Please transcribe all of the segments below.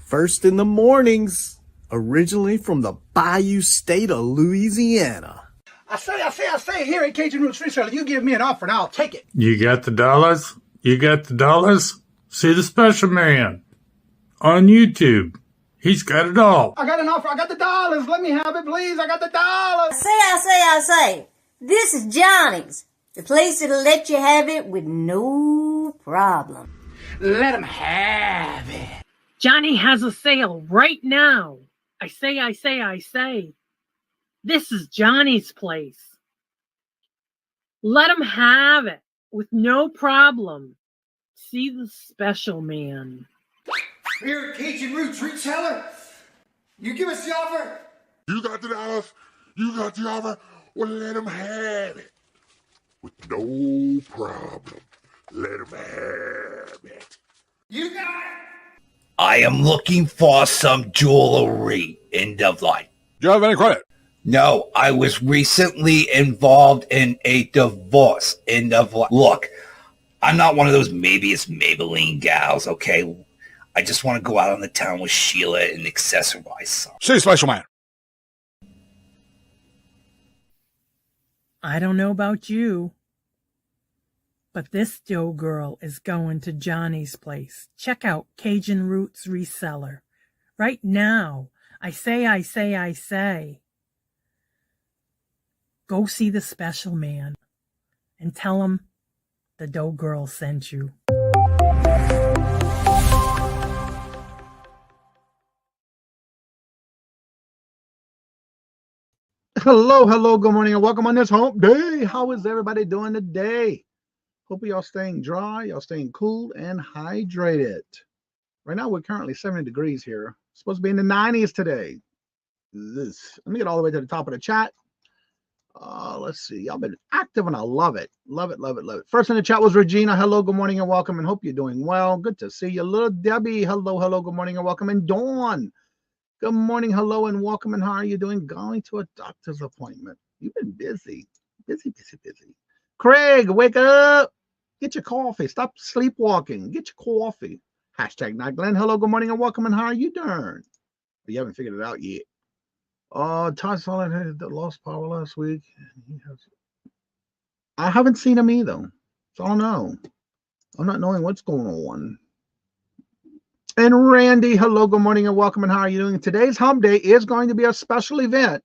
first in the mornings, originally from the Bayou State of Louisiana. I say, here at Cajun Roots Reseller, you give me an offer and I'll take it. You got the dollars? You got the dollars? See the special man on YouTube. He's got it all. I got an offer. I got the dollars. Let me have it, please. I got the dollars. I say. This is Johnny's, the place that'll let you have it with no problem. Let him have it. Johnny has a sale right now. I say. This is Johnny's place. Let him have it with no problem. See the special man. Here at Cajun Roots Reseller, you give us the offer. You got the dollars. You got the offer. Well, let him have it with no problem. Let him have it. You got it. I am looking for some jewelry. End of line. Do you have any credit? No, I was recently involved in a divorce. End of line. Look, I'm not one of those maybe it's Maybelline gals, okay? I just want to go out on the town with Sheila and accessorize some. See, special man. I don't know about you, but this dough girl is going to Johnny's place. Check out Cajun Roots Reseller right now. I say. Go see the special man and tell him the dough girl sent you. Hello, good morning, and welcome on this hump day. How is everybody doing today? Hope y'all staying dry, y'all staying cool and hydrated. Right now, we're currently 70 degrees here. It's supposed to be in the 90s today. Let me get all the way to the top of the chat. Let's see. Y'all been active, and I love it. Love it. First in the chat was Regina. Hello, good morning, and welcome, and hope you're doing well. Good to see you. Little Debbie. Hello, good morning, and welcome. And Dawn. Good morning, hello, and welcome, and how are you doing? Going to a doctor's appointment. You've been busy. Busy. Craig, wake up. Get your coffee. Stop sleepwalking. Get your coffee. Hashtag not Glenn. Hello, good morning, and welcome, and how are you doing? You haven't figured it out yet. Todd Solid had lost power last week. I haven't seen him either, so I don't know. I'm not knowing what's going on. And Randy, hello, good morning, and welcome, and how are you doing? Today's hump day is going to be a special event.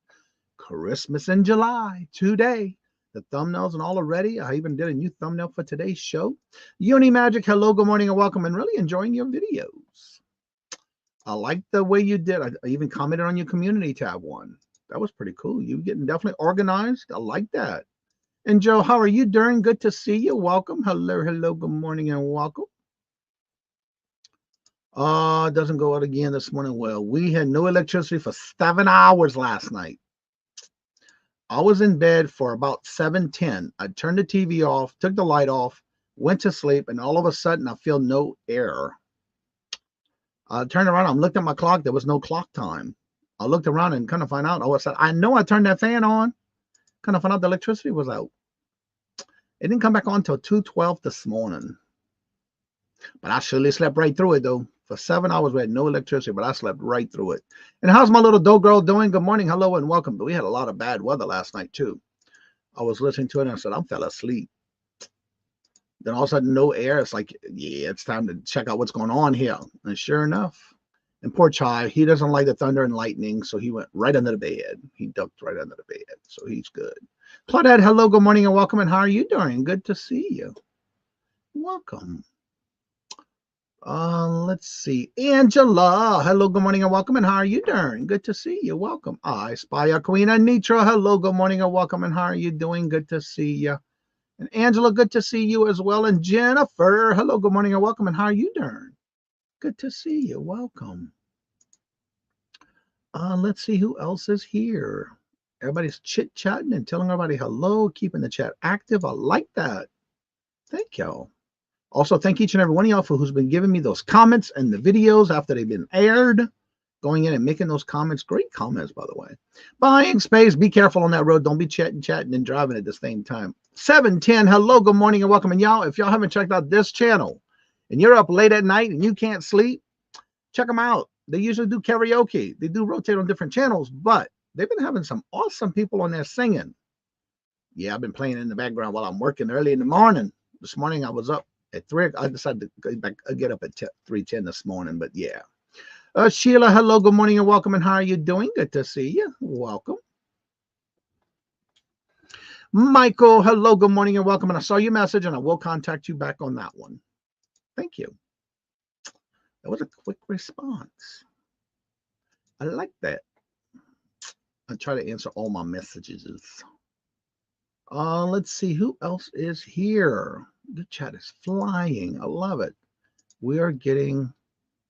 Christmas in July, today. The thumbnails and all are ready. I even did a new thumbnail for today's show. Uni Magic, hello, good morning, and welcome, and really enjoying your videos. I like the way you did. I even commented on your community tab one. That was pretty cool. You getting definitely organized. I like that. And Joe, how are you doing? Good to see you. Welcome. Hello, good morning, and welcome. It doesn't go out again this morning. Well, we had no electricity for 7 hours last night. I was in bed for about 7:10. I turned the TV off, took the light off, went to sleep, and all of a sudden I feel no air. I turned around, I looked at my clock, there was no clock time. I looked around and kind of find out, I know I turned that fan on, kind of found out the electricity was out. It didn't come back on until 2:12 this morning. But I surely slept right through it though. For 7 hours, we had no electricity, but I slept right through it. And how's my little dough girl doing? Good morning, hello, and welcome. But we had a lot of bad weather last night, too. I was listening to it, and I said, I fell asleep. Then all of a sudden, no air. It's like, yeah, it's time to check out what's going on here. And sure enough, and poor Chai, he doesn't like the thunder and lightning, so he went right under the bed. He ducked right under the bed, so he's good. Claudette, hello, good morning, and welcome. And how are you doing? Good to see you. Welcome. Let's see. Angela, hello, good morning, and welcome, and how are you doing? Good to see you. Welcome. I spy a queen. Anitra, hello, good morning, and welcome, and how are you doing? Good to see you. And Angela, good to see you as well. And Jennifer, hello, good morning, and welcome, and how are you doing? Good to see you. Welcome. Let's see who else is here. Everybody's chit-chatting and telling everybody hello, keeping the chat active. I like that. Thank y'all. Also, thank each and every one of y'all for who's been giving me those comments and the videos after they've been aired. Going in and making those comments. Great comments, by the way. Buying space. Be careful on that road. Don't be chatting and driving at the same time. 710. Hello, good morning, and welcome. And y'all, if y'all haven't checked out this channel and you're up late at night and you can't sleep, check them out. They usually do karaoke. They do rotate on different channels, but they've been having some awesome people on there singing. Yeah, I've been playing in the background while I'm working early in the morning. This morning I was up at 3. I decided to get up at 3:10 this morning, but yeah. Sheila, hello, good morning and welcome. And how are you doing? Good to see you. Welcome. Michael, hello, good morning and welcome. And I saw your message and I will contact you back on that one. Thank you. That was a quick response. I like that. I try to answer all my messages. Let's see who else is here. The chat is flying. I love it. We are getting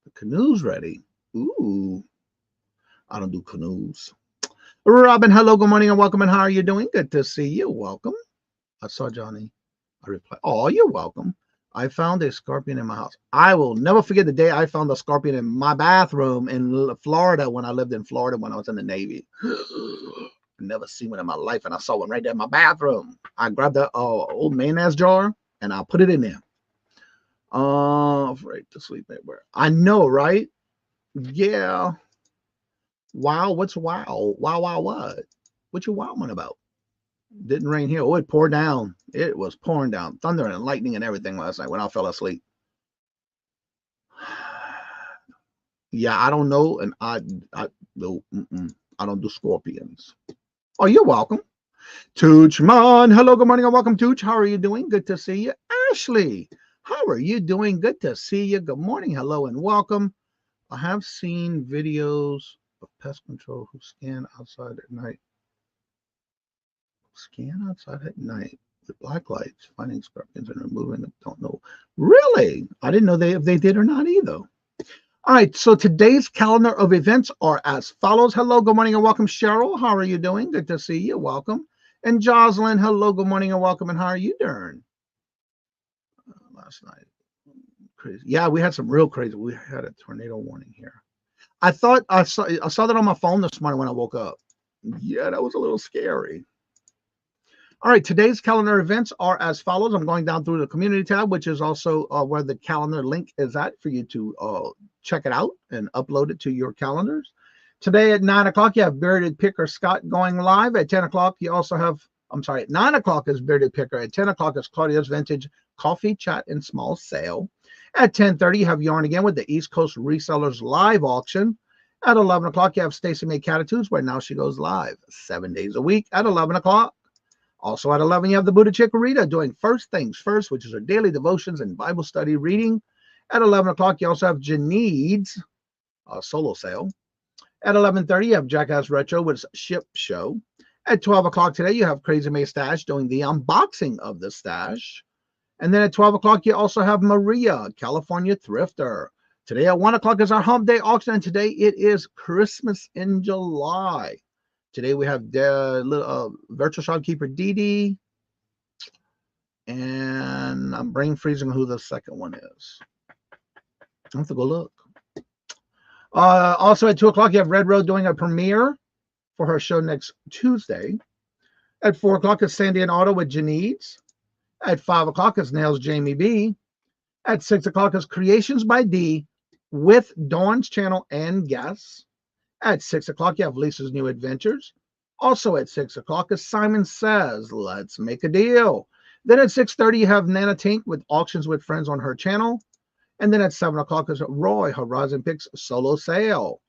the canoes ready. Ooh, I don't do canoes. Robin, hello, good morning and welcome. And how are you doing? Good to see you. Welcome. I saw Johnny. I replied, oh, you're welcome. I found a scorpion in my house. I will never forget the day I found a scorpion in my bathroom in Florida when I lived in Florida when I was in the Navy. Never seen one in my life, and I saw one right there in my bathroom. I grabbed that old mayonnaise jar and I put it in there. Afraid to sleep everywhere. I know, right? Yeah. Wow, what's wow? Wow, what? What you wowing about? Didn't rain here. Oh, it poured down. It was pouring down. Thunder and lightning and everything last night when I fell asleep. Yeah, I don't know, and I don't do scorpions. Oh, you're welcome. Toochman, hello, good morning and welcome, Tooch. How are you doing? Good to see you. Ashley, how are you doing? Good to see you. Good morning, hello, and welcome. I have seen videos of pest control who scan outside at night. Scan outside at night with black lights, finding scorpions and removing them. Don't know. Really? I didn't know if they did or not either. All right, so today's calendar of events are as follows. Hello, good morning and welcome, Cheryl. How are you doing? Good to see you. Welcome. And Jocelyn, hello, good morning and welcome. And how are you doing? Last night, crazy. Yeah, we had some real crazy. We had a tornado warning here. I thought I saw that on my phone this morning when I woke up. Yeah, that was a little scary. All right, today's calendar events are as follows. I'm going down through the community tab, which is also where the calendar link is at for you to check it out and upload it to your calendars. Today at 9 o'clock, you have Bearded Picker Scott going live. At 10 o'clock, you also have, at 9 o'clock is Bearded Picker. At 10 o'clock is Claudia's Vintage Coffee Chat and Small Sale. At 10:30, you have Yarn Again with the East Coast Resellers Live Auction. At 11 o'clock, you have Stacy May Catitudes, where now she goes live 7 days a week at 11 o'clock. Also at 11, you have the Buddha Chick Rita doing First Things First, which is her daily devotions and Bible study reading. At 11 o'clock, you also have Janine's solo sale. At 11:30, you have Jackass Retro with Ship Show. At 12 o'clock today, you have Crazy May Stash doing the unboxing of the stash. And then at 12 o'clock, you also have Maria, California Thrifter. Today at 1 o'clock is our Hump Day auction, and today it is Christmas in July. Today we have the little virtual shopkeeper Dee Dee, and I'm brain freezing who the second one is. I have to go look. Also at 2 o'clock, you have Red Road doing a premiere for her show next Tuesday. At 4 o'clock is Sandy and Otto with Janine's. At 5 o'clock is Nails Jamie B. At 6 o'clock is Creations by D with Dawn's channel and guests. At 6 o'clock, you have Lisa's New Adventures. Also at 6 o'clock is Simon Says, Let's Make a Deal. Then at 6:30, you have Nana Tink with Auctions with Friends on her channel. And then at 7 o'clock is Roy Horizon Picks Solo Sale.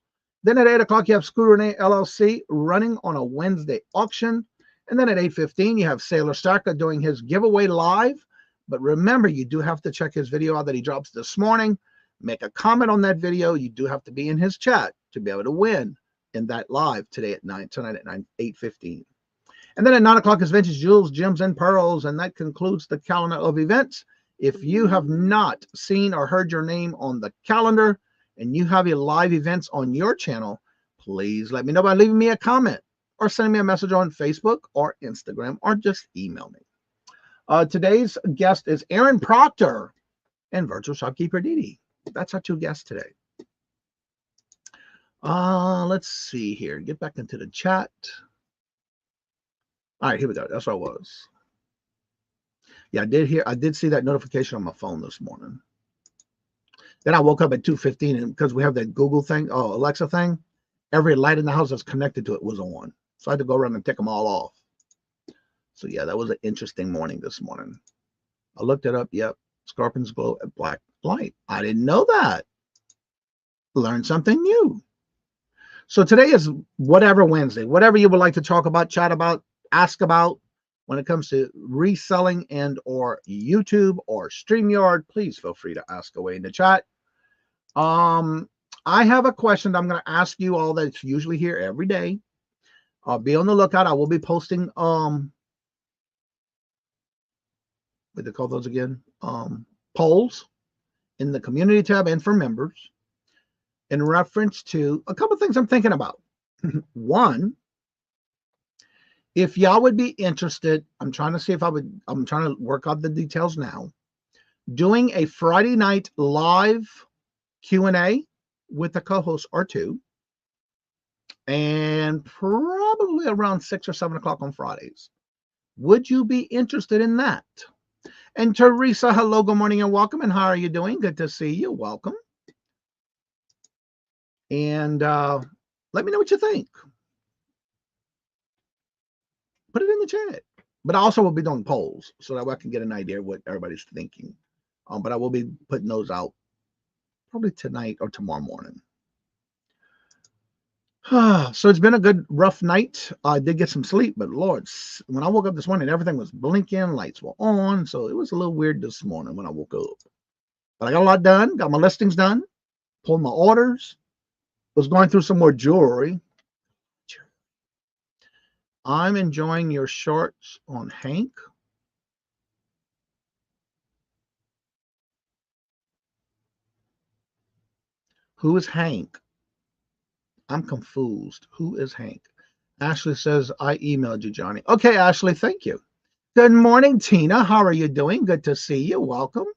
Then at 8 o'clock, you have Reseller LLC running on a Wednesday auction. And then at 8:15, you have Sailor Starka doing his giveaway live. But remember, you do have to check his video out that he drops this morning. Make a comment on that video. You do have to be in his chat to be able to win in that live tonight at 8:15. And then at 9 o'clock is Vintage Jewels, Gems, and Pearls. And that concludes the calendar of events. If you have not seen or heard your name on the calendar and you have a live events on your channel, please let me know by leaving me a comment or sending me a message on Facebook or Instagram, or just email me. Today's guest is Aaron Proctor and Virtual Shopkeeper Dee Dee. That's our two guests today. Let's see here. Get back into the chat. All right, here we go. That's what it was. Yeah, I did see that notification on my phone this morning. Then I woke up at 2:15, and because we have that Google thing, Alexa thing, every light in the house that's connected to it was on. So I had to go around and take them all off. So yeah, that was an interesting morning this morning. I looked it up. Yep. Scorpions glow at black light. I didn't know that. Learned something new. So today is Whatever Wednesday. Whatever you would like to talk about, chat about, ask about when it comes to reselling and or YouTube or StreamYard, please feel free to ask away in the chat. I have a question that I'm going to ask you all that's usually here every day. Be on the lookout. I will be posting what do they call those again? Polls in the community tab and for members in reference to a couple of things I'm thinking about. One, if y'all would be interested, I'm trying to work out the details now, doing a Friday night live Q&A with a co-host or two, and probably around 6 or 7 o'clock on Fridays. Would you be interested in that? And Teresa, hello, good morning and welcome. And how are you doing? Good to see you. Welcome. And let me know what you think. Put it in the chat. But I also will be doing polls so that way I can get an idea of what everybody's thinking. But I will be putting those out probably tonight or tomorrow morning. So it's been a good, rough night. I did get some sleep, but Lord, when I woke up this morning, everything was blinking, lights were on. So it was a little weird this morning when I woke up. But I got a lot done, got my listings done, pulled my orders, was going through some more jewelry. I'm enjoying your shorts on Hank. Who is Hank? I'm confused. Who is Hank? Ashley says, I emailed you, Johnny. Okay, Ashley, thank you. Good morning, Tina. How are you doing? Good to see you. Welcome.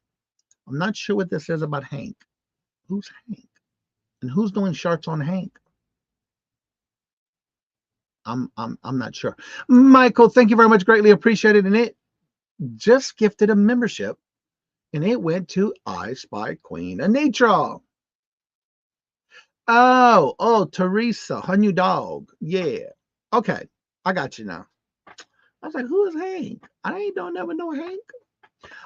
I'm not sure what this is about Hank. Who's Hank? And who's doing shorts on Hank? I'm not sure. Michael, thank you very much. Greatly appreciated. And it just gifted a membership. And it went to I Spy Queen Anitra. Oh, Teresa, her new dog. Yeah. Okay. I got you now. I was like, who is Hank? I never know Hank.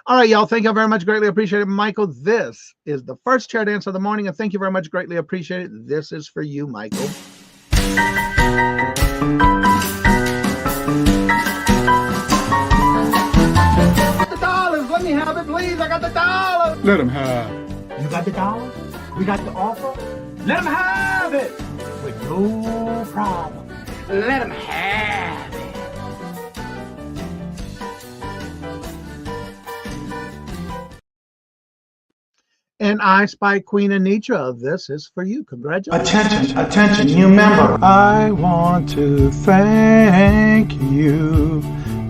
All right, y'all. Thank you very much. Greatly appreciated. Michael, this is the first chair dance of the morning. And thank you very much. Greatly appreciated. This is for you, Michael. The dollars. Let me have it, please. I got the dollars. Let him have. You got the dollars? We got the offer? Let him have it with no problem. Let him have it. And I Spy Queen Anitra, this is for you. Congratulations. Attention, new member. I want to thank you.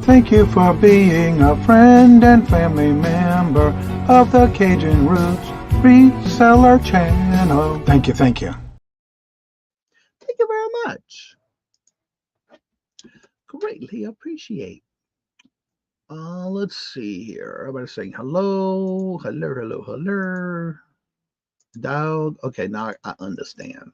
Thank you for being a friend and family member of the Cajun Roots Reseller channel. Thank you. Thank you very much. Greatly appreciate. Let's see here. Everybody's saying hello. Dog. Okay, now I understand.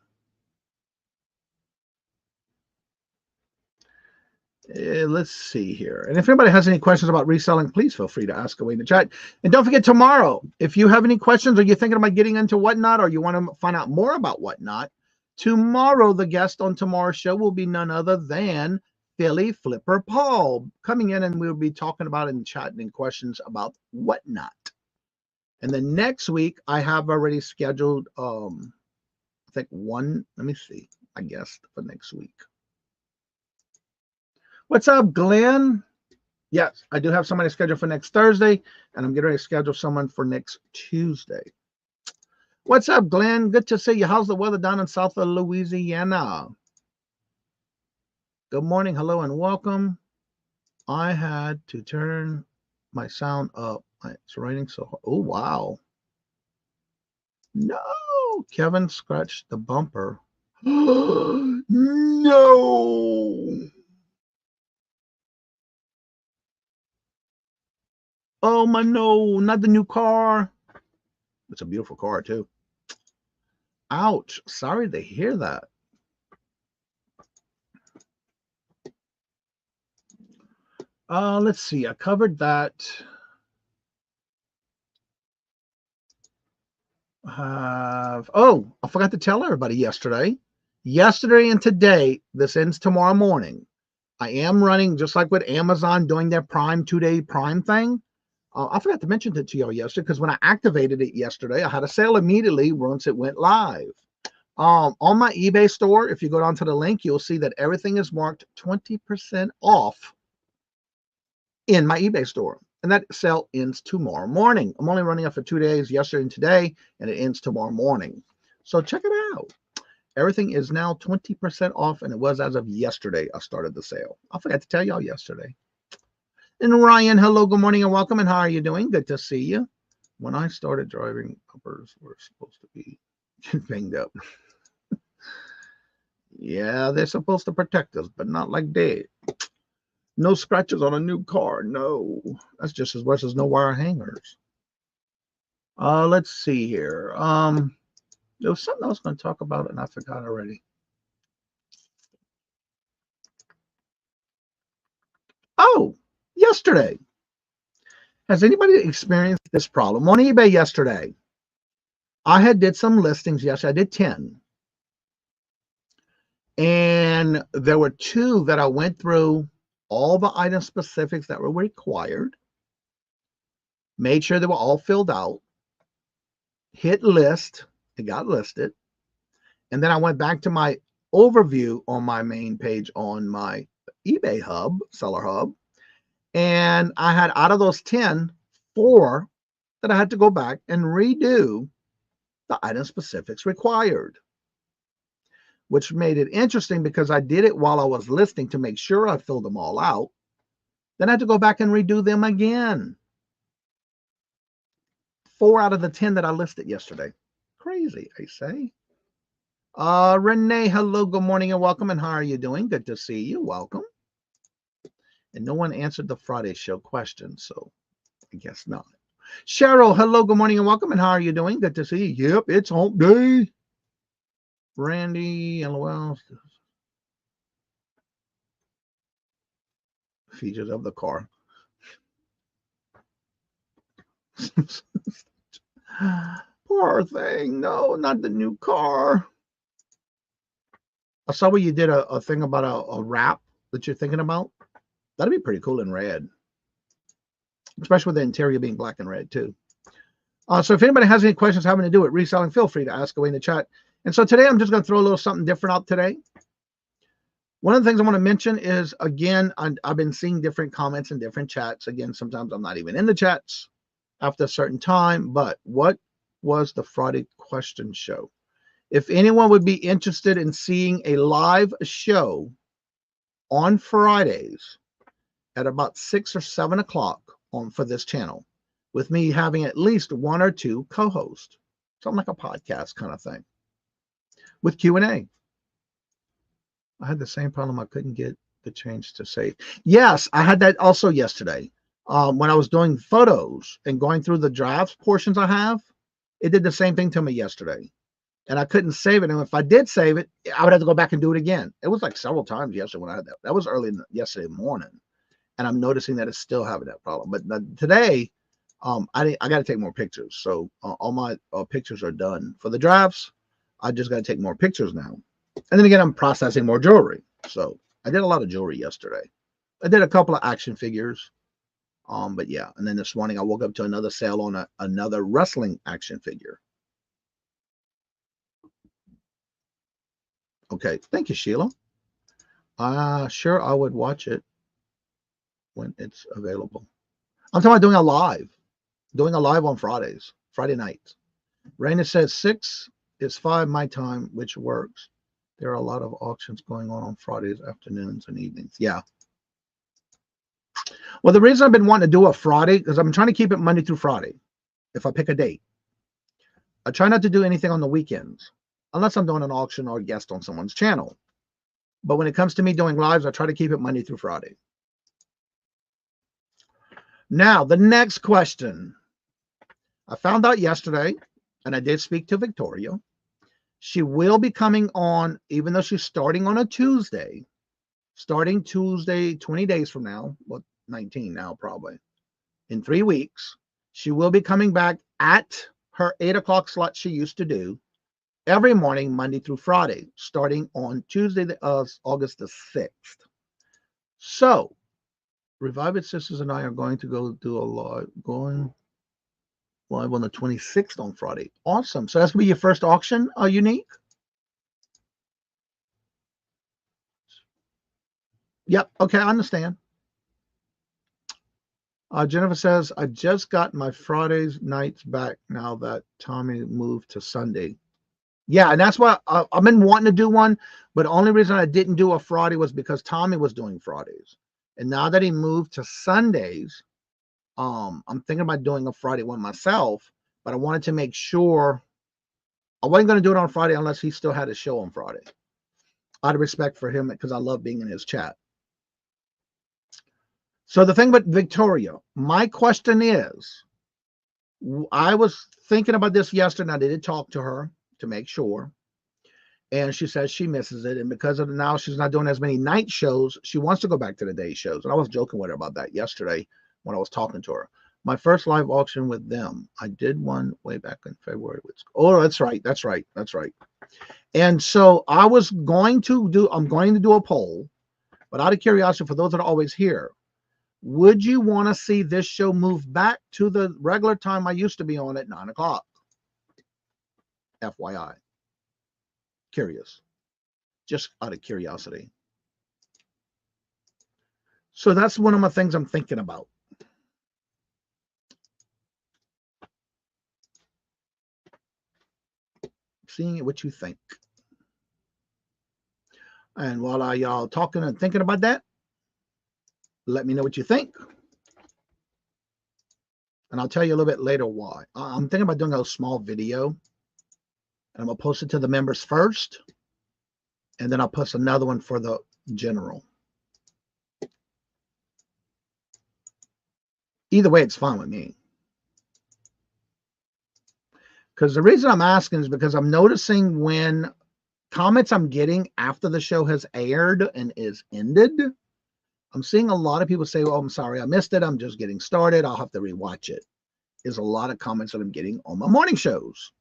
Let's see here. And if anybody has any questions about reselling, please feel free to ask away in the chat. And don't forget, tomorrow, if you have any questions or you're thinking about getting into Whatnot or you want to find out more about Whatnot, tomorrow the guest on tomorrow's show will be none other than Philly Flipper Paul coming in, and we'll be talking about and chatting and questions about Whatnot. And then next week, I have already scheduled, I think one, let me see, I guess for next week. What's up, Glenn? Yes, I do have somebody scheduled for next Thursday, and I'm getting ready to schedule someone for next Tuesday. What's up, Glenn? Good to see you. How's the weather down in South of Louisiana? Good morning, hello, and welcome. I had to turn my sound up. It's raining so hard. Oh, wow. No, Kevin scratched the bumper. No. Oh, my no, not the new car. It's a beautiful car, too. Ouch. Sorry to hear that. Let's see. I covered that. Oh, I forgot to tell everybody yesterday. Yesterday and today, this ends tomorrow morning. I am running, just like with Amazon doing their Prime 2-day Prime thing. I forgot to mention it to y'all yesterday because when I activated it yesterday, I had a sale immediately once it went live. On my eBay store, if you go down to the link, you'll see that everything is marked 20% off in my eBay store. And that sale ends tomorrow morning. I'm only running it for 2 days, yesterday and today, and it ends tomorrow morning. So check it out. Everything is now 20% off, and it was as of yesterday I started the sale. I forgot to tell y'all yesterday. And Ryan, hello, good morning, and welcome, and how are you doing? Good to see you. When I started driving, uppers were supposed to be banged up. Yeah, they're supposed to protect us, but not like that. No scratches on a new car. No, that's just as worse as no wire hangers. Let's see here. There was something I was going to talk about and I forgot already. Oh, yesterday. Has anybody experienced this problem on eBay yesterday? I had did some listings yesterday. I did 10. And there were 2 that I went through all the item specifics that were required, made sure they were all filled out, hit list, it got listed, and then I went back to my overview on my main page on my eBay hub, seller hub, and I had out of those 10, 4 that I had to go back and redo the item specifics required, which made it interesting because I did it while I was listing to make sure I filled them all out. Then I had to go back and redo them again. 4 out of the 10 that I listed yesterday. Crazy, I say. Renee, hello, good morning, and welcome, and how are you doing? Good to see you. Welcome. And no one answered the Friday show question, so I guess not. Cheryl, hello, good morning, and welcome, and how are you doing? Good to see you. Yep, it's hump day. Randy, LOL. Features of the car. Poor thing. No, not the new car. I saw where you did a thing about a wrap that you're thinking about. That'd be pretty cool in red. Especially with the interior being black and red too. So if anybody has any questions having to do with reselling, feel free to ask away in the chat. And so today I'm just going to throw a little something different out today. One of the things I want to mention is, again, I've been seeing different comments in different chats. Again, sometimes I'm not even in the chats after a certain time. But what was the Friday question show? If anyone would be interested in seeing a live show on Fridays at about 6 or 7 o'clock for this channel, with me having at least 1 or 2 co-hosts, something like a podcast kind of thing, with Q&A. I had the same problem. I couldn't get the change to save. Yes, I had that also yesterday. When I was doing photos and going through the drafts portions I have, it did the same thing to me yesterday. And I couldn't save it. And if I did save it, I would have to go back and do it again. It was like several times yesterday when I had that. That was early yesterday morning. And I'm noticing that it's still having that problem. But today, I got to take more pictures. So all my pictures are done. For the drafts, I just got to take more pictures now. And then again, I'm processing more jewelry. So I did a lot of jewelry yesterday. I did a couple of action figures. But yeah, and then this morning I woke up to another sale on another wrestling action figure. Okay, thank you, Sheila. Sure, I would watch it when it's available. I'm talking about doing a live on Fridays, Friday nights. Raina says 6 is 5 my time, which works. There are a lot of auctions going on Fridays, afternoons, and evenings. Yeah. Well, the reason I've been wanting to do a Friday is I'm trying to keep it Monday through Friday. If I pick a date, I try not to do anything on the weekends, unless I'm doing an auction or a guest on someone's channel. But when it comes to me doing lives, I try to keep it Monday through Friday. Now, the next question. I found out yesterday, and I did speak to Victoria, She will be coming on, even though she's starting on a Tuesday, starting Tuesday, 20 days from now, well, 19 now probably, in 3 weeks. She will be coming back at her 8 o'clock slot she used to do every morning, Monday through Friday, starting on Tuesday, August the 6th. So, Revive It Sisters and I are going to go do going live on the 26th on Friday. Awesome. So that's going to be your first auction, Unique? Yep. Okay, I understand. Jennifer says, I just got my Fridays nights back now that Tommy moved to Sunday. Yeah, and that's why I've been wanting to do one, but the only reason I didn't do a Friday was because Tommy was doing Fridays. And now that he moved to Sundays, I'm thinking about doing a Friday one myself, but I wanted to make sure I wasn't going to do it on Friday unless he still had a show on Friday. Out of respect for him, because I love being in his chat. So the thing about Victoria, my question is, I was thinking about this yesterday, and I did talk to her to make sure. And she says she misses it. And because of now she's not doing as many night shows, she wants to go back to the day shows. And I was joking with her about that yesterday when I was talking to her. My first live auction with them, I did one way back in February. Oh, that's right. That's right. That's right. And so I'm going to do a poll, but out of curiosity, for those that are always here, would you want to see this show move back to the regular time I used to be on at 9 o'clock? FYI. Curious. Just out of curiosity. So that's one of my things I'm thinking about. Seeing what you think. And while y'all talking and thinking about that, let me know what you think. And I'll tell you a little bit later why. I'm thinking about doing a small video. And I'm going to post it to the members first. And then I'll post another one for the general. Either way, it's fine with me. Because the reason I'm asking is because I'm noticing when comments I'm getting after the show has aired and is ended, I'm seeing a lot of people say, oh, I'm sorry, I missed it. I'm just getting started. I'll have to rewatch it. There's a lot of comments that I'm getting on my morning shows.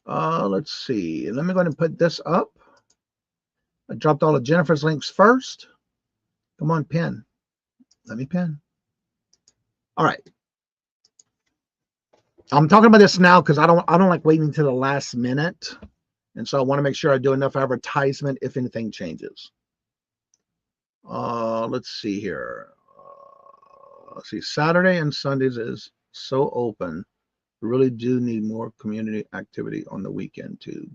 Let's see. Let me go ahead and put this up. I dropped all of Jennifer's links first. Come on, pin. Let me pin. All right. I'm talking about this now because I don't like waiting to the last minute. And so I want to make sure I do enough advertisement if anything changes. Let's see here. Let's see. Saturday and Sundays is so open. We really do need more community activity on the weekend too.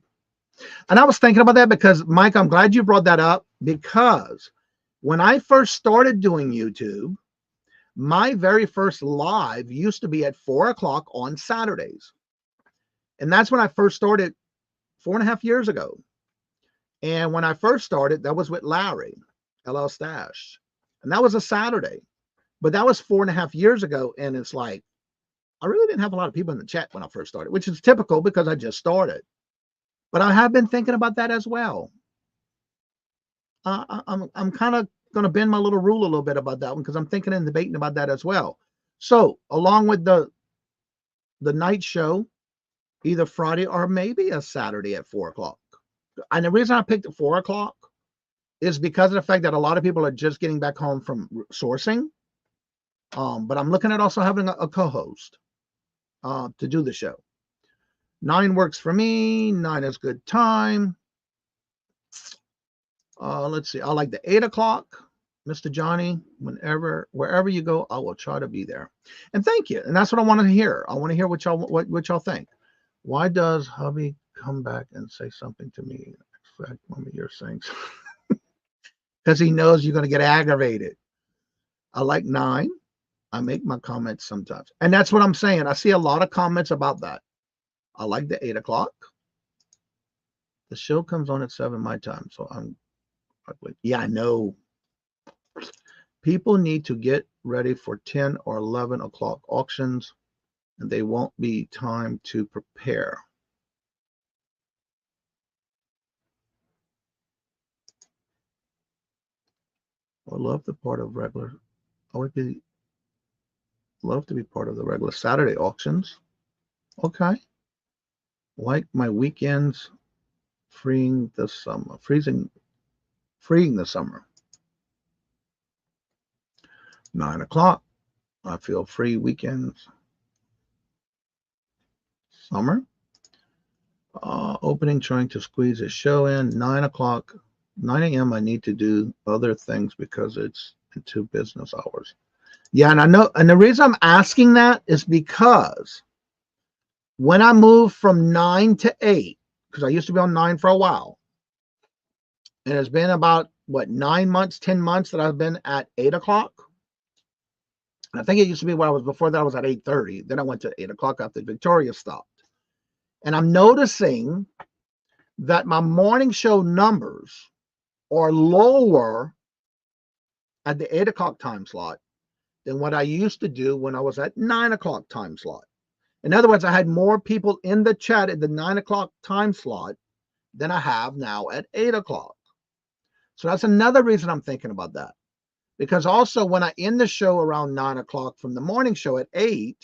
And I was thinking about that because, Mike, I'm glad you brought that up, because when I first started doing YouTube, my very first live used to be at 4 o'clock on Saturdays. And that's when I first started 4.5 years ago. And when I first started, that was with Larry, LL Stash. And that was a Saturday. But that was 4.5 years ago. And it's like, I really didn't have a lot of people in the chat when I first started, which is typical because I just started. But I have been thinking about that as well. I'm kind of going to bend my little rule a little bit about that one because I'm thinking and debating about that as well. So along with the night show, either Friday or maybe a Saturday at 4 o'clock. And the reason I picked 4 o'clock is because of the fact that a lot of people are just getting back home from sourcing. But I'm looking at also having a co-host to do the show. 9 works for me. 9 is good time. Let's see. I like the 8 o'clock. Mr. Johnny, wherever you go, I will try to be there. And thank you. And that's what I want to hear. I want to hear what y'all think. Why does hubby come back and say something to me? Expect mommy, you're saying because he knows you're going to get aggravated. I like 9. I make my comments sometimes. And that's what I'm saying. I see a lot of comments about that. I like the 8 o'clock. The show comes on at 7 my time. So yeah, I know. People need to get ready for 10 or 11 o'clock auctions, and they won't be time to prepare. I would love the part of regular. I would be love to be part of the regular Saturday auctions. Okay. Like my weekends freeing the summer. Freeing the summer. 9 o'clock. I feel free weekends. Summer. Opening, trying to squeeze a show in. 9 o'clock. 9 a.m. I need to do other things because it's into business hours. Yeah, and I know, and the reason I'm asking that is because when I moved from 9 to 8, because I used to be on 9 for a while, and it's been about, what, 9 months, 10 months that I've been at 8 o'clock. I think it used to be where I was before that I was at 8:30. Then I went to 8 o'clock after Victoria stopped. And I'm noticing that my morning show numbers are lower at the 8 o'clock time slot than what I used to do when I was at 9 o'clock time slot. In other words, I had more people in the chat at the 9 o'clock time slot than I have now at 8 o'clock. So that's another reason I'm thinking about that. Because also when I end the show around 9 o'clock from the morning show at 8,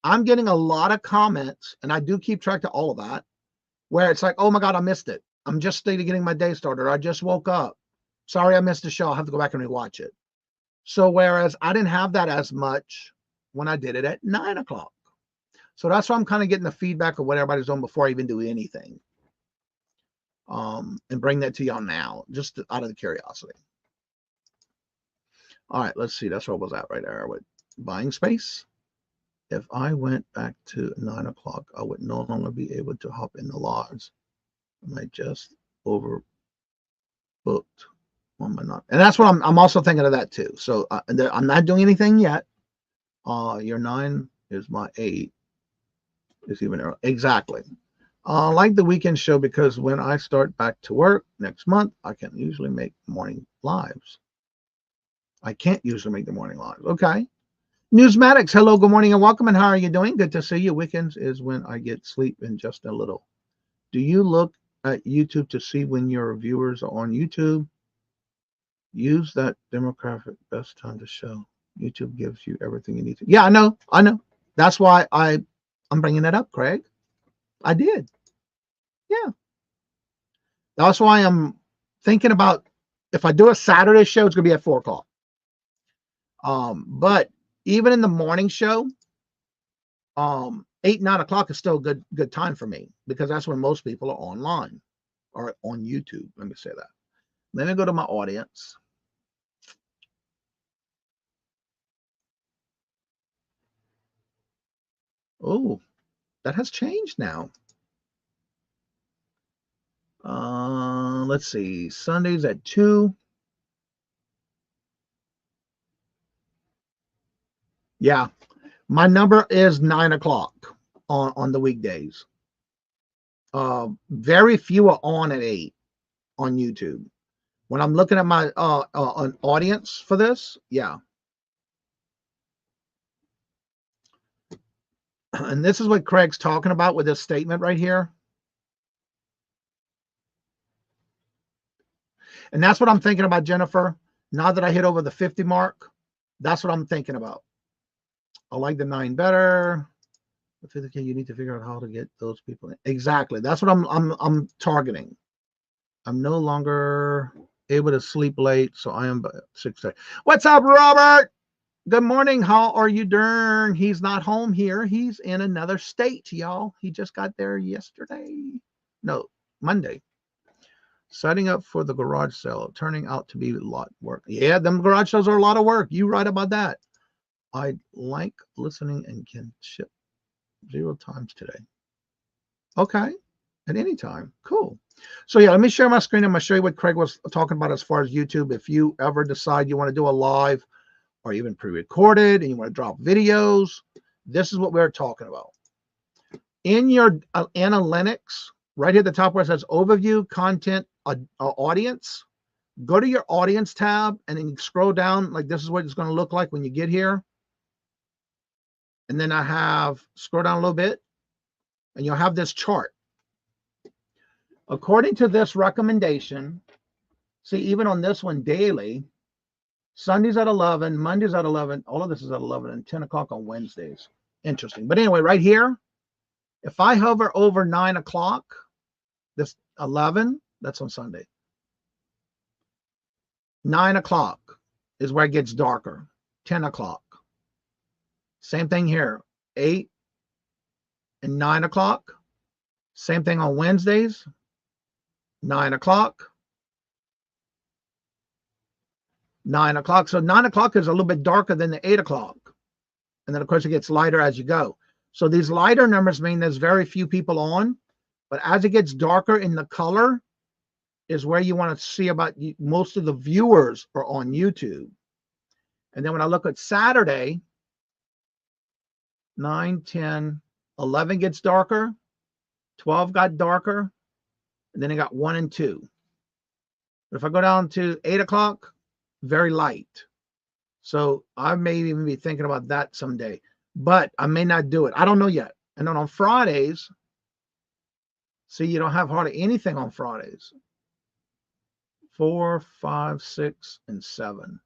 I'm getting a lot of comments, and I do keep track of all of that, where it's like, oh my God, I missed it. I'm just getting my day started. I just woke up. Sorry, I missed the show. I'll have to go back and rewatch it. So whereas I didn't have that as much when I did it at 9 o'clock. So that's why I'm kind of getting the feedback of what everybody's doing before I even do anything. And bring that to y'all now, just out of the curiosity. All right, let's see. That's where I was at right there with buying space. If I went back to 9 o'clock, I would no longer be able to hop in the lives. I might just overbooked on my not. And that's what I'm also thinking of that too. So I'm not doing anything yet. Your 9 is my 8. It's even early. Exactly. I like the weekend show because when I start back to work next month, I can usually make morning lives. I can't usually make the morning lives. Okay. Newsmatics, hello, good morning and welcome. And how are you doing? Good to see you. Weekends is when I get sleep in just a little. Do you look at YouTube to see when your viewers are on YouTube? Use that demographic best time to show. YouTube gives you everything you need to. Yeah, I know. That's why I'm bringing it up, Craig. I did. Yeah. That's why I'm thinking about if I do a Saturday show, it's going to be at 4 o'clock. But even in the morning show, 8, 9 o'clock is still a good time for me because that's when most people are online or on YouTube. Let me say that. Let me go to my audience. Oh, that has changed now. Let's see. Sundays at 2. Yeah, my number is 9 o'clock on the weekdays. Very few are on at 8 on YouTube. When I'm looking at my an audience for this, yeah. And this is what Craig's talking about with this statement right here. And that's what I'm thinking about, Jennifer. Now that I hit over the 50 mark, that's what I'm thinking about. I like the 9 better. You need to figure out how to get those people in. Exactly. That's what I'm targeting. I'm no longer able to sleep late, so I am 6:30. What's up, Robert? Good morning. How are you doing? He's not home here. He's in another state, y'all. He just got there yesterday. No, Monday. Setting up for the garage sale, turning out to be a lot of work. Yeah, them garage sales are a lot of work. You right about that. I like listening and can ship 0 times today. Okay, at any time. Cool. So yeah, let me share my screen. I'm going to show you what Craig was talking about as far as YouTube. If you ever decide you want to do a live or even pre-recorded and you want to drop videos, this is what we're talking about. In your analytics, right here at the top where it says overview, content, audience, go to your audience tab and then scroll down. Like this is what it's going to look like when you get here. And then I have, scroll down a little bit, and you'll have this chart. According to this recommendation, See, even on this one daily, Sundays at 11, Mondays at 11, all of this is at 11 and 10 o'clock on Wednesdays. Interesting. But anyway, right here, if I hover over 9 o'clock, this 11, that's on Sunday. 9 o'clock is where it gets darker. 10 o'clock. Same thing here. 8 and 9 o'clock. Same thing on Wednesdays. 9 o'clock. 9 o'clock. So 9 o'clock is a little bit darker than the 8 o'clock. And then, of course, it gets lighter as you go. So these lighter numbers mean there's very few people on. But as it gets darker in the color is where you want to see about most of the viewers are on YouTube. And then when I look at Saturday, 9, 10, 11 gets darker. 12 got darker. And then it got 1 and 2. But if I go down to 8 o'clock, very light. So I may even be thinking about that someday, but I may not do it. I don't know yet. And then on Fridays, see, you don't have hardly anything on Fridays. 4, 5, 6, and 7.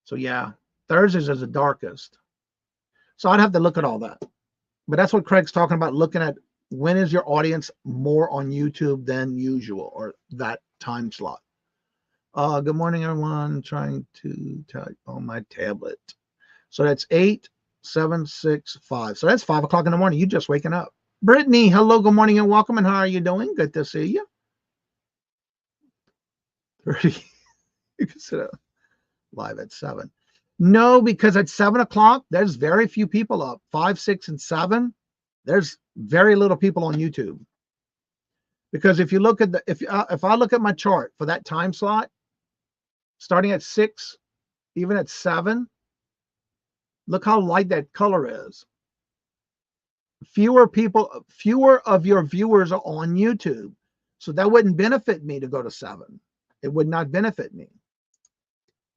So yeah, Thursdays is the darkest. So I'd have to look at all that. But that's what Craig's talking about, looking at when is your audience more on YouTube than usual, or that time slot. Good morning, everyone. Trying to type on my tablet. So that's 8, 7, 6, 5. So that's 5 o'clock in the morning. You just waking up. Brittany, hello, good morning and welcome. And how are you doing? Good to see you. 30. You can sit up live at 7. No, because at 7 o'clock, there's very few people up. 5, 6, and 7. There's very little people on YouTube. Because if you look at the, if I look at my chart for that time slot, starting at 6, even at 7, look how light that color is. Fewer people, fewer of your viewers are on YouTube. So that wouldn't benefit me to go to 7. It would not benefit me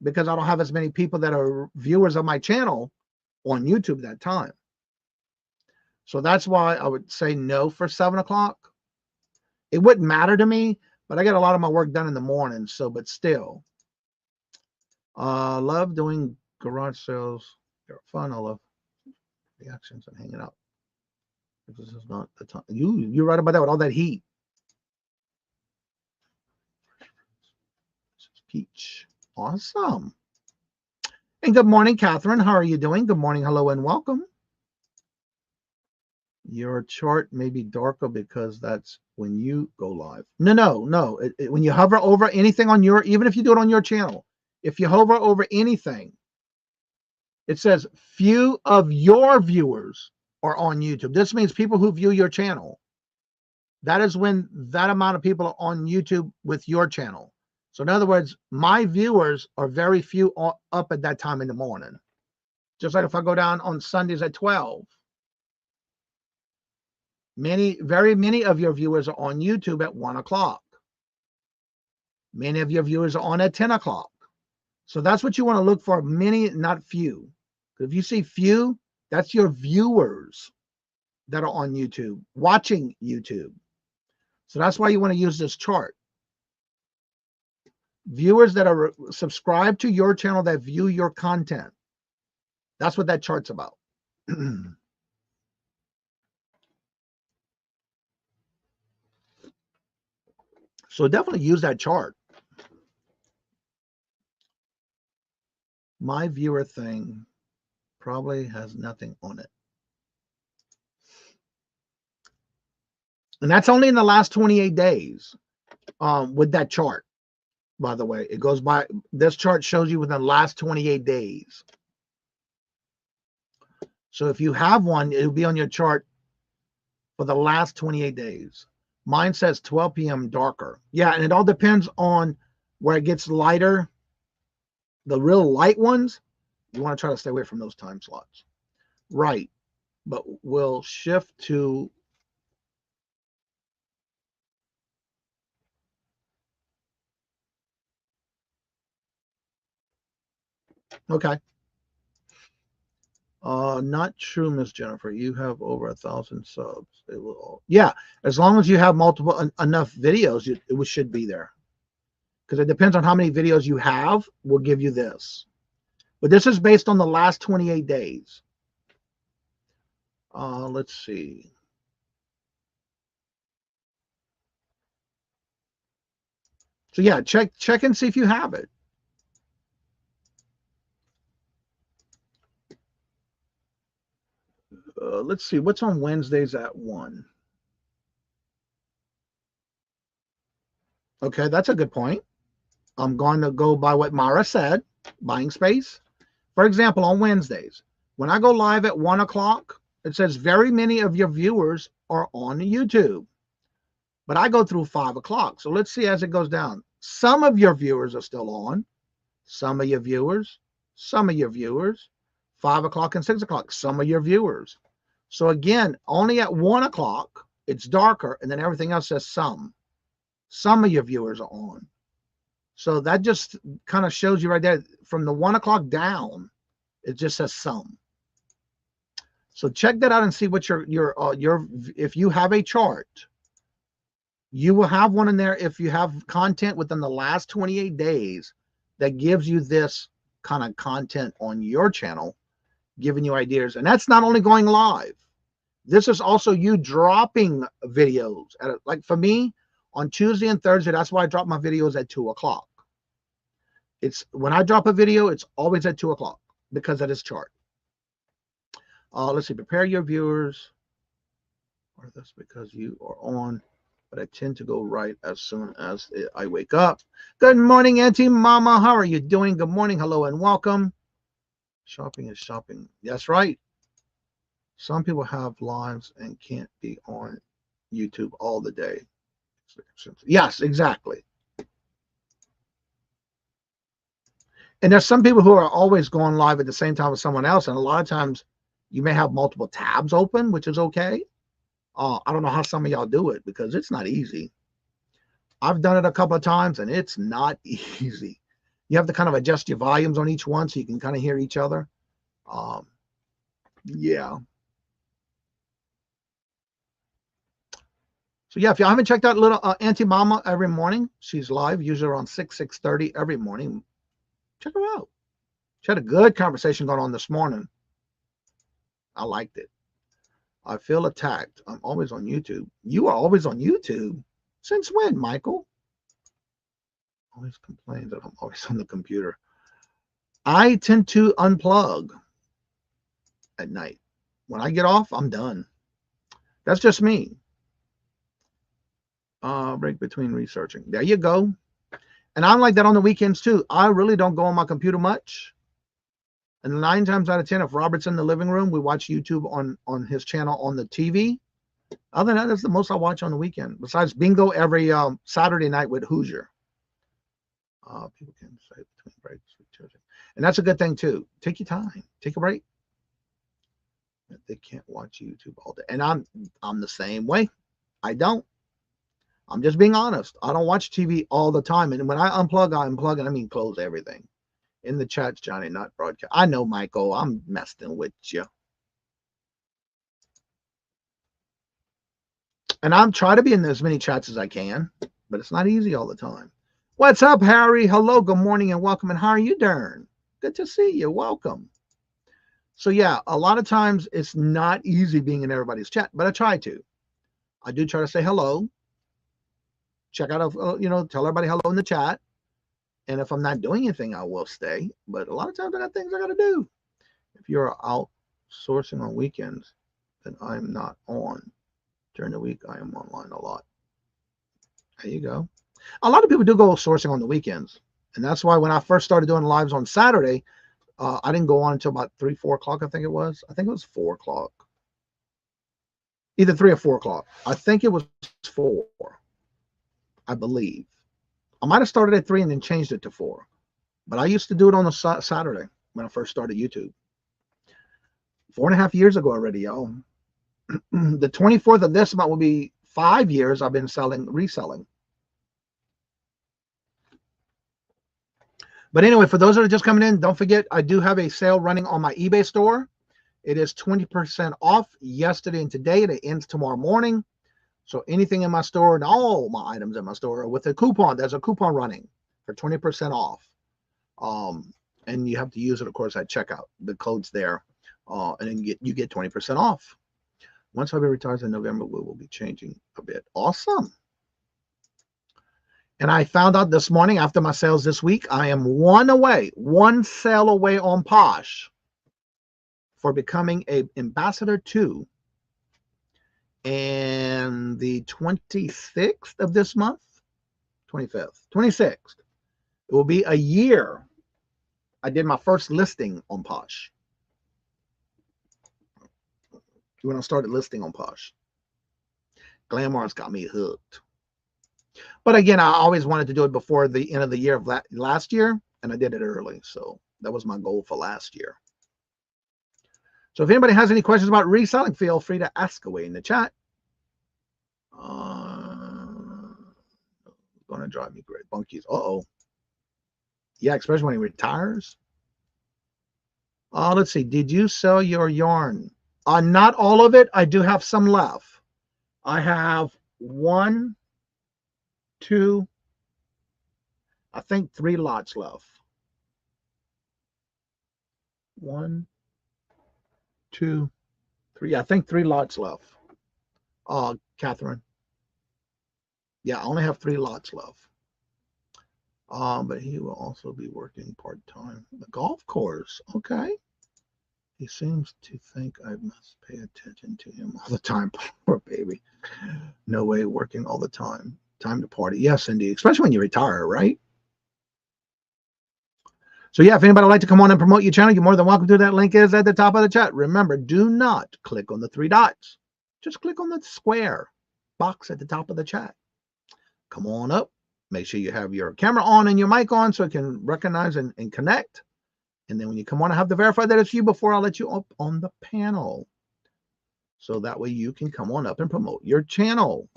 because I don't have as many people that are viewers of my channel on YouTube that time. So that's why I would say no for 7 o'clock. It wouldn't matter to me, but I get a lot of my work done in the morning. So, but still, love doing garage sales. They're fun. I love reactions and hanging out. This is not the time. You're right about that with all that heat. This is peach. Awesome. And good morning, Catherine. How are you doing? Good morning. Hello and welcome. Your chart may be darker because that's when you go live. No. When you hover over anything on your, even if you do it on your channel, if you hover over anything, it says few of your viewers are on YouTube. This means people who view your channel. That is when that amount of people are on YouTube with your channel. So in other words, my viewers are very few up at that time in the morning. Just like if I go down on Sundays at 12. Very many of your viewers are on YouTube at 1 o'clock. Many of your viewers are on at 10 o'clock. So that's what you want to look for, many, not few. If you see few, that's your viewers that are on YouTube, watching YouTube. So that's why you want to use this chart. Viewers that are subscribed to your channel that view your content. That's what that chart's about. So definitely use that chart. My viewer thing probably has nothing on it. And that's only in the last 28 days with that chart, by the way. It goes by, this chart shows you within the last 28 days. So if you have one, it'll be on your chart for the last 28 days. Mine says 12 p.m. darker. Yeah, and it all depends on where it gets lighter. The real light ones, you want to try to stay away from those time slots. Right. But we'll shift to okay. Not true, Miss Jennifer. You have over 1,000 subs. It will, yeah, as long as you have multiple enough videos, it should be there. because it depends on how many videos you have, will give you this. But this is based on the last 28 days. Let's see. So yeah, check and see if you have it. Let's see, what's on Wednesdays at 1? Okay, that's a good point. I'm going to go by what Mara said, buying space. For example, on Wednesdays, when I go live at 1 o'clock, it says very many of your viewers are on YouTube. But I go through 5 o'clock. So let's see as it goes down. Some of your viewers are still on. Some of your viewers. 5 o'clock and 6 o'clock. Some of your viewers. So again, only at 1 o'clock, it's darker, and then everything else says some. Some of your viewers are on. So that just kind of shows you right there, from the 1 o'clock down, it just says some. So check that out and see what your if you have a chart, you will have one in there if you have content within the last 28 days that gives you this kind of content on your channel, giving you ideas. And that's not only going live. This is also you dropping videos. Like for me, on Tuesday and Thursday, that's why I drop my videos at 2 o'clock. It's when I drop a video, it's always at 2 o'clock because of this chart. Let's see, prepare your viewers. Or that's because you are on, but I tend to go right as soon as I wake up. Good morning, Auntie Mama. How are you doing? Good morning. Hello and welcome. Shopping is shopping. That's right. Some people have lives and can't be on YouTube all the day. Yes, exactly. And there's some people who are always going live at the same time with someone else. And a lot of times you may have multiple tabs open, which is okay. I don't know how some of y'all do it because it's not easy. I've done it a couple of times and it's not easy. You have to kind of adjust your volumes on each one so you can kind of hear each other. Yeah. So yeah, if you haven't checked out little Auntie Mama every morning, she's live, usually around 6:30 every morning. Check her out. She had a good conversation going on this morning. I liked it. I feel attacked. I'm always on YouTube. You are always on YouTube? Since when, Michael? Always complains that I'm always on the computer. I tend to unplug at night. When I get off, I'm done. That's just me. Break between researching. There you go. And I'm like that on the weekends too. I really don't go on my computer much. And 9 times out of 10, if Robert's in the living room, we watch YouTube on his channel on the TV. Other than that, that's the most I watch on the weekend. Besides bingo every Saturday night with Hoosier. People can say between breaks. And that's a good thing too. Take your time. Take a break. They can't watch YouTube all day. And I'm the same way. I don't. I'm just being honest. I don't watch TV all the time. And when I unplug, and I mean close everything. In the chats, Johnny, not broadcast. I know, Michael. I'm messing with you. And I'm trying to be in as many chats as I can, but it's not easy all the time. What's up, Harry? Hello, good morning, and welcome. And how are you doing? Good to see you. Welcome. So yeah, a lot of times it's not easy being in everybody's chat, but I try to. I do try to say hello. Check out, tell everybody hello in the chat. And if I'm not doing anything, I will stay. But a lot of times I got things I got to do. If you're outsourcing on weekends, then I'm not on. During the week, I am online a lot. There you go. A lot of people do go sourcing on the weekends. And that's why when I first started doing lives on Saturday, I didn't go on until about 3, 4 o'clock, I think it was. I think it was 4 o'clock. Either 3 or 4 o'clock. I think it was 4. I believe. I might have started at 3 and then changed it to 4. But I used to do it on a Saturday when I first started YouTube. 4.5 years ago already, y'all. The 24th of this month will be 5 years I've been reselling. But anyway, for those that are just coming in, don't forget, I do have a sale running on my eBay store. It is 20% off yesterday and today. It ends tomorrow morning. So anything in my store and all my items in my store are with a coupon. There's a coupon running for for 20% off. And you have to use it, of course, at checkout. The code's there, and then you get 20% off. Once Hubby retires in November, we will be changing a bit. Awesome. And I found out this morning after my sales this week, I am one sale away on Posh for becoming a ambassador too. And the 26th of this month, 25th, 26th, it will be a year I did my first listing on Posh. When I started listing on Posh. Glamour's got me hooked. But again, I always wanted to do it before the end of the year of last year, and I did it early. So that was my goal for last year. So if anybody has any questions about reselling, feel free to ask away in the chat. Going to drive me great. Bunkies. Uh-oh. Yeah, especially when he retires. Let's see. Did you sell your yarn? Not all of it. I do have some left. I have 1, 2, I think 3 lots left. 1, 2, 3. I think 3 lots left. Catherine. Yeah, I only have 3 lots left. But he will also be working part-time. The golf course. Okay. He seems to think I must pay attention to him all the time. Poor baby. No way working all the time. Time to party. Yes, indeed. Especially when you retire, right? So yeah, if anybody would like to come on and promote your channel, you're more than welcome to. That link is at the top of the chat. Remember, do not click on the 3 dots. Just click on the square box at the top of the chat. Come on up. Make sure you have your camera on and your mic on so it can recognize and connect. And then when you come on, I have to verify that it's you before I'll let you up on the panel. So that way you can come on up and promote your channel.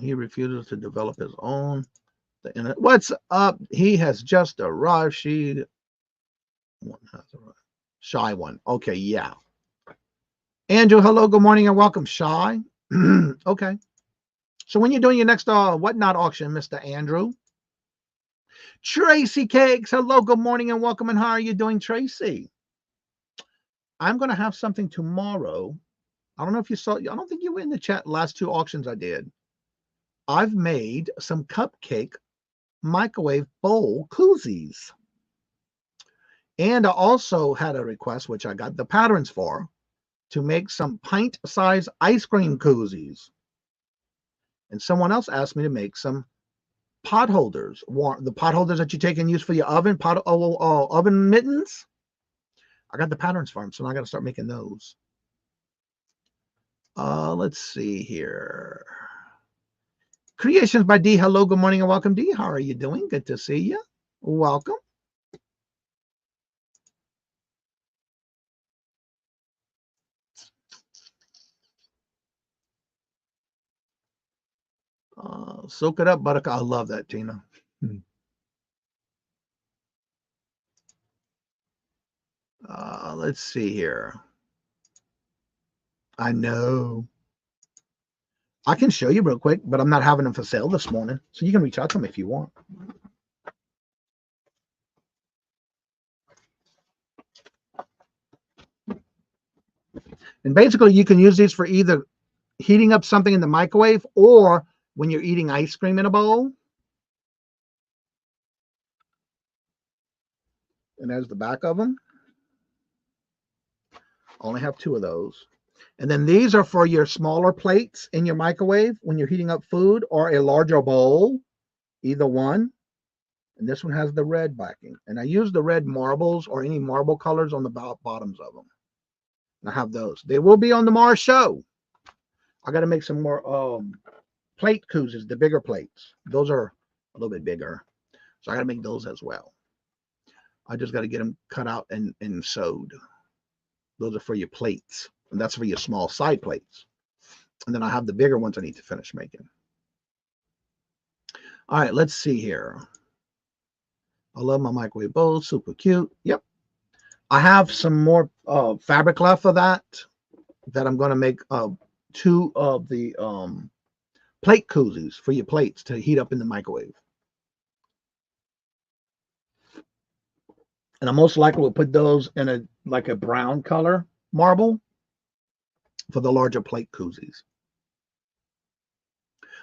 He refuses to develop his own. The internet. What's up? He has just arrived. She one has arrived. Shy one. Okay, yeah. Andrew, hello, good morning, and welcome. Shy. Okay. So when you're doing your next whatnot auction, Mr. Andrew? Tracy Cakes, hello, good morning, and welcome. And how are you doing, Tracy? I'm going to have something tomorrow. I don't know if you saw, I don't think you were in the chat last 2 auctions I did. I've made some cupcake microwave bowl koozies. And I also had a request, which I got the patterns for, to make some pint-sized ice cream koozies. And someone else asked me to make some pot holders, the pot holders that you take and use for your oven, oven mittens. I got the patterns for them, so now I got to start making those. Let's see here. Creations by D. Hello, good morning, and welcome, D. How are you doing? Good to see you. Welcome. Soak it up, Buttercup. I love that, Tina. Let's see here. I know. I can show you real quick, but I'm not having them for sale this morning. So you can reach out to them if you want. And basically, you can use these for either heating up something in the microwave or when you're eating ice cream in a bowl. And there's the back of them. I only have 2 of those. And then these are for your smaller plates in your microwave when you're heating up food, or a larger bowl, either one. And this one has the red backing. And I use the red marbles or any marble colors on the bottoms of them. And I have those. They will be on tomorrow's show. I got to make some more plate koozies, the bigger plates. Those are a little bit bigger. So I got to make those as well. I just got to get them cut out and sewed. Those are for your plates. And that's for your small side plates. And then I have the bigger ones I need to finish making. All right, let's see here. I love my microwave bowl. Super cute. Yep. I have some more fabric left for that I'm going to make 2 of the plate koozies for your plates to heat up in the microwave. And I most likely will put those in a brown color marble for the larger plate koozies.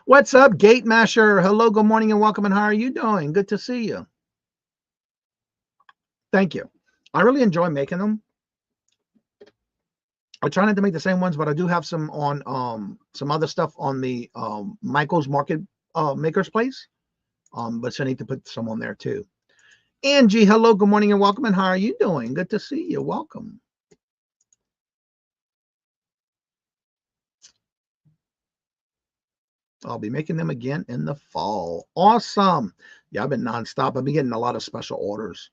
What's up, Gate Masher? Hello, good morning, and welcome. And how are you doing? Good to see you. Thank you. I really enjoy making them. I try not to make the same ones, but I do have some on some other stuff on the Michael's Market Maker's Place. But I need to put some on there too. Angie, hello, good morning, and welcome. And how are you doing? Good to see you. Welcome. I'll be making them again in the fall. Awesome. Yeah, I've been nonstop. I've been getting a lot of special orders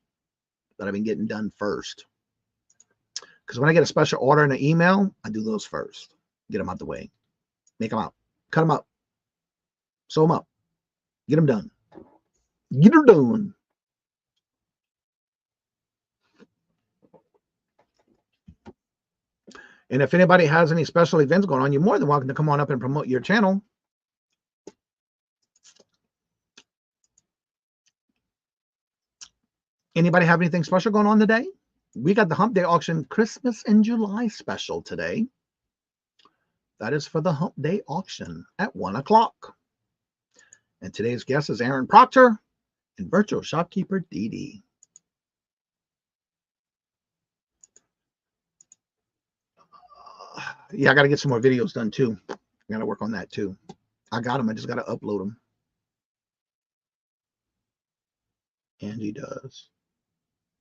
that I've been getting done first. Because when I get a special order in an email, I do those first. Get them out the way. Make them out. Cut them up. Sew them up. Get them done. Get her done. And if anybody has any special events going on, you're more than welcome to come on up and promote your channel. Anybody have anything special going on today? We got the Hump Day Auction Christmas in July special today. That is for the Hump Day Auction at 1 o'clock. And today's guest is Aaron Proctor and virtual shopkeeper Dee Dee. Yeah, I got to get some more videos done too. I got to work on that too. I got them. I just got to upload them. Angie does.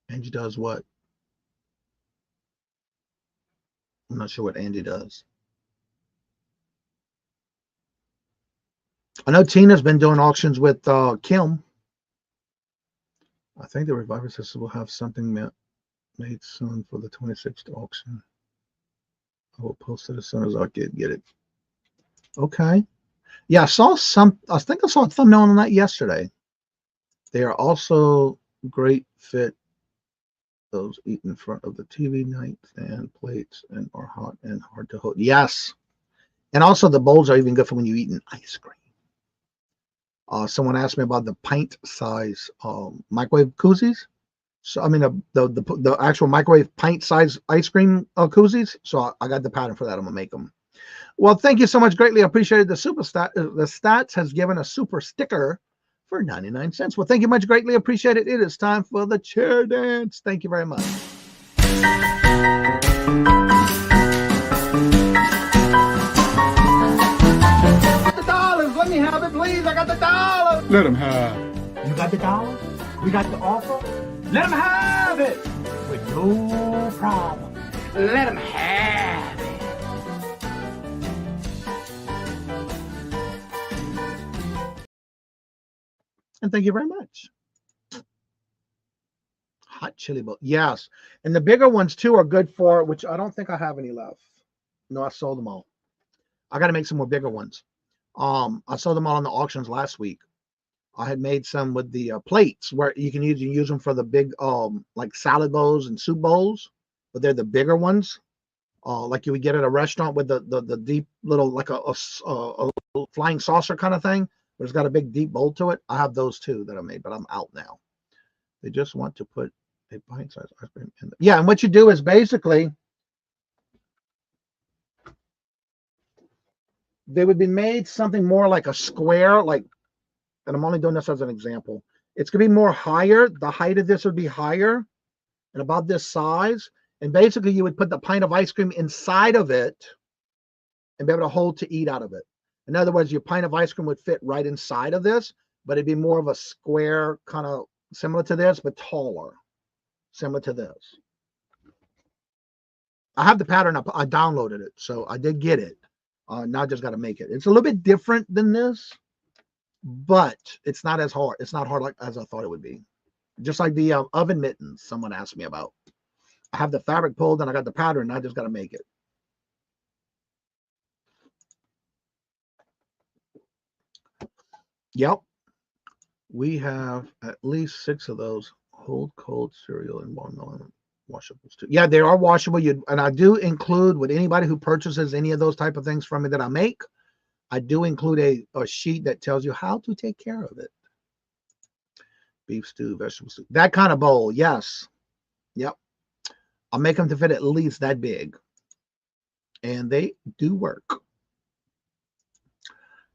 Angie does what? I'm not sure what Angie does. I know Tina's been doing auctions with Kim. I think the Reviver Sisters will have something made soon for the 26th auction. I will post it as soon as I get it. Okay. Yeah, I think I saw a thumbnail on that yesterday. They are also great fit. Those eat in front of the TV nightstand plates and are hot and hard to hold. Yes. And also the bowls are even good for when you eat an ice cream. Someone asked me about the pint size microwave koozies. So I mean the actual microwave pint size ice cream koozies. So I got the pattern for that. I'm gonna make them. Well, thank you so much. Greatly appreciated. The Stats has given a super sticker for 99 cents. Well, thank you much. Greatly appreciated. It is time for the chair dance. Thank you very much. The dollars. Let me have it, please. I got the dollars. Let him have. You got the dollars? We got the offer? Let them have it with no problem. Let them have it. And thank you very much. Hot chili bowl. Yes. And the bigger ones too are good for, which I don't think I have any left. No, I sold them all. I got to make some more bigger ones. I sold them all on the auctions last week. I had made some with the plates where you can use them for the big like salad bowls and soup bowls, but they're the bigger ones, like you would get at a restaurant with the deep little like a flying saucer kind of thing, but it's got a big deep bowl to it. I have those too that I made, but I'm out now. They just want to put a pint-sized ice cream in there. Yeah, and what you do is basically they would be made something more like a square, like. And I'm only doing this as an example. It's going to be more higher. The height of this would be higher and about this size. And basically you would put the pint of ice cream inside of it and be able to hold to eat out of it. In other words, your pint of ice cream would fit right inside of this, but it'd be more of a square, kind of similar to this, but taller, similar to this. I have the pattern up. I downloaded it. So I did get it. Now I just got to make it. It's a little bit different than this, but it's not as hard. It's not hard like as I thought it would be. Just like the oven mittens someone asked me about. I have the fabric pulled and I got the pattern and I just got to make it. Yep. We have at least 6 of those hold cold cereal and watermelon Washables too. Yeah, they are washable. And I do include with anybody who purchases any of those type of things from me that I make, I do include a sheet that tells you how to take care of it. Beef stew, vegetable stew, that kind of bowl. Yes. Yep. I'll make them to fit at least that big. And they do work.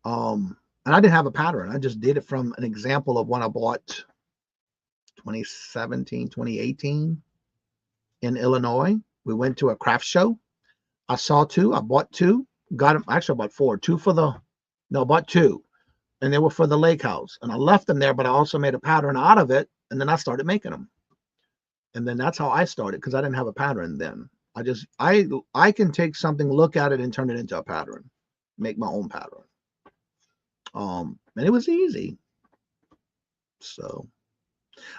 And I didn't have a pattern. I just did it from an example of one I bought 2017, 2018 in Illinois. We went to a craft show. I saw two. I bought two. Got them. Actually, I bought four. I bought two. And they were for the lake house. And I left them there, but I also made a pattern out of it. And then I started making them. And then that's how I started, because I didn't have a pattern then. I can take something, look at it, and turn it into a pattern. Make my own pattern. And it was easy. So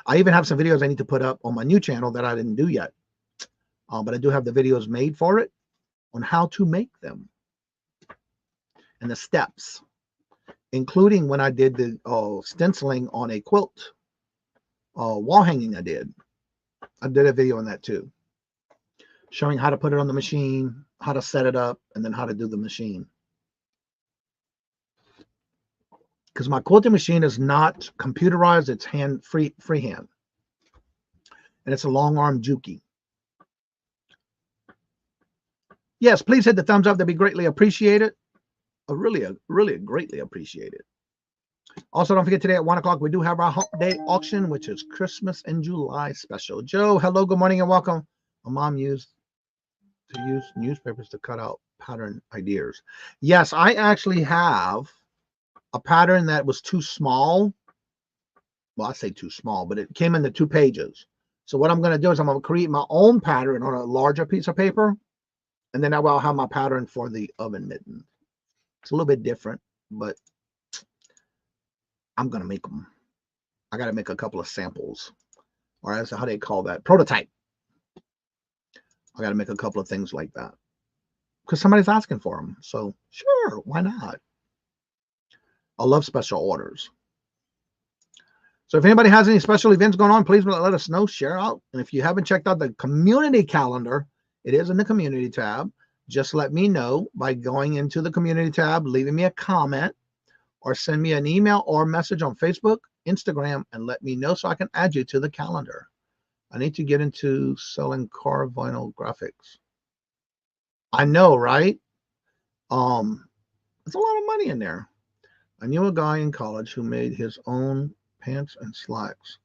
I even have some videos I need to put up on my new channel that I didn't do yet. But I do have the videos made for it on how to make them and the steps, including when I did the stenciling on a quilt wall hanging. I did a video on that too, showing how to put it on the machine, how to set it up, and then how to do the machine. Because my quilting machine is not computerized, it's freehand. And it's a long arm Juki. Yes, please hit the thumbs up. That'd be greatly appreciated. Really greatly appreciated. Also, don't forget today at 1 o'clock, we do have our hump day auction, which is Christmas in July special. Joe, hello, good morning, and welcome. My mom used to use newspapers to cut out pattern ideas. Yes, I actually have a pattern that was too small. Well, I say too small, but it came into 2 pages. So what I'm going to do is I'm going to create my own pattern on a larger piece of paper. And then I'll have my pattern for the oven mitten. It's a little bit different, but I'm going to make them. I got to make a couple of samples, or as how they call that, prototype. I got to make a couple of things like that because somebody's asking for them. So sure, why not? I love special orders. So if anybody has any special events going on, please let us know, share out. And if you haven't checked out the community calendar, it is in the community tab. Just let me know by going into the community tab, leaving me a comment, or send me an email or message on Facebook, Instagram, and let me know so I can add you to the calendar. I need to get into selling car vinyl graphics. I know, right? There's a lot of money in there. I knew a guy in college who made his own pants and slacks.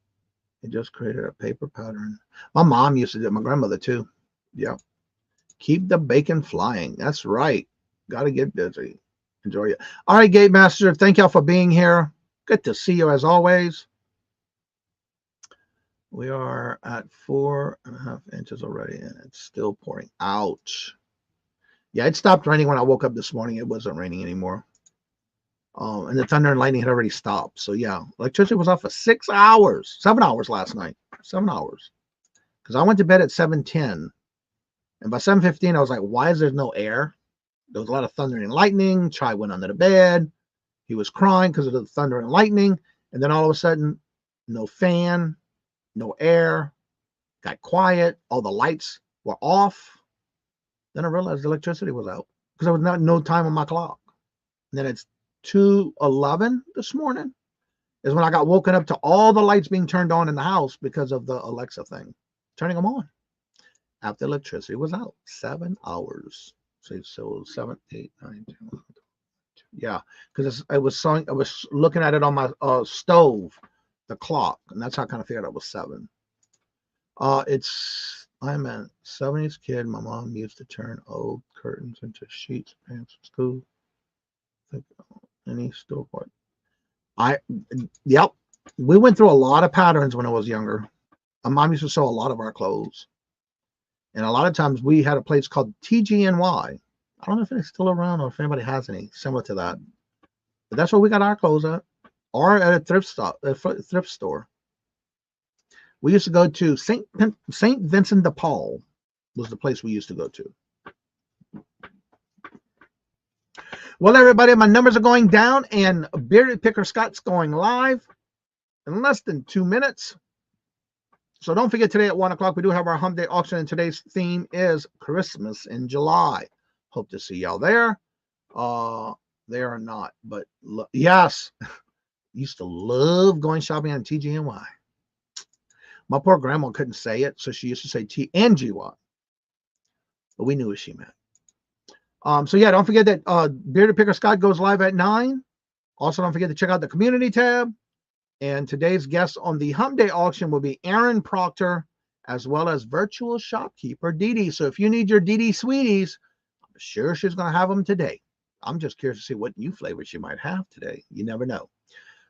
He just created a paper pattern. My mom used to do it. My grandmother too. Yeah. Keep the bacon flying. That's right. Got to get busy. Enjoy it. All right, Gate Master. Thank y'all for being here. Good to see you as always. We are at 4.5 inches already, and it's still pouring. Ouch. Yeah, it stopped raining when I woke up this morning. It wasn't raining anymore. And the thunder and lightning had already stopped. So yeah, electricity was off for 6 hours, 7 hours last night, 7 hours. Because I went to bed at 7:10. And by 7:15, I was like, why is there no air? There was a lot of thunder and lightning. Chai went under the bed. He was crying because of the thunder and lightning. And then all of a sudden, no fan, no air, got quiet. All the lights were off. Then I realized the electricity was out because there was no time on my clock. And then it's 2:11 this morning is when I got woken up to all the lights being turned on in the house because of the Alexa thing, turning them on after electricity was out. 7 hours. So 7, 8, 9, 10, 11, 12. Yeah, because I was looking at it on my stove, the clock, and that's how I kind of figured it was 7. I'm a 70s kid. My mom used to turn old curtains into sheets, pants, school. Any store part. Yep. We went through a lot of patterns when I was younger. My mom used to sew a lot of our clothes. And a lot of times we had a place called TGNY. I don't know if it's still around or if anybody has any similar to that. But that's where we got our clothes at. Or at a thrift store. We used to go to St. Vincent de Paul was the place we used to go to. Well, everybody, my numbers are going down and Bearded Picker Scott's going live in less than 2 minutes. So don't forget, today at 1 o'clock, we do have our hump day auction, and today's theme is Christmas in July. Hope to see y'all there. They are not, but yes, used to love going shopping on TGNY. My poor grandma couldn't say it, so she used to say T-N-G-Y, but we knew what she meant. So yeah, don't forget that Bearded Picker Scott goes live at 9. Also, don't forget to check out the community tab. And today's guest on the hump day auction will be Aaron Proctor, as well as virtual shopkeeper Dee Dee. So if you need your Dee Dee sweeties, I'm sure she's going to have them today. I'm just curious to see what new flavors she might have today. You never know.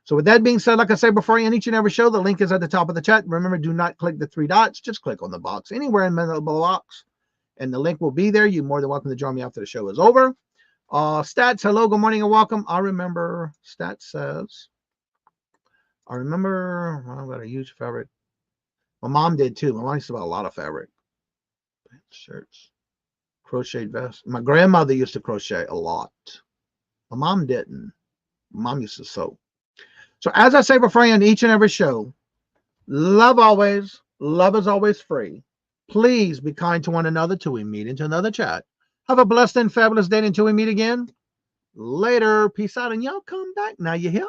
So with that being said, like I say before, in each and every show, the link is at the top of the chat. Remember, do not click the 3 dots. Just click on the box anywhere in the box, and the link will be there. You're more than welcome to join me after the show is over. Stats, hello, good morning, and welcome. I remember, Stats says, I've got a huge fabric. My mom did too. My mom used to buy a lot of fabric. Shirts, crocheted vests. My grandmother used to crochet a lot. My mom didn't. My mom used to sew. So as I say before, on each and every show, love always. Love is always free. Please be kind to one another till we meet into another chat. Have a blessed and fabulous day until we meet again. Later. Peace out, and y'all come back. Now you hear?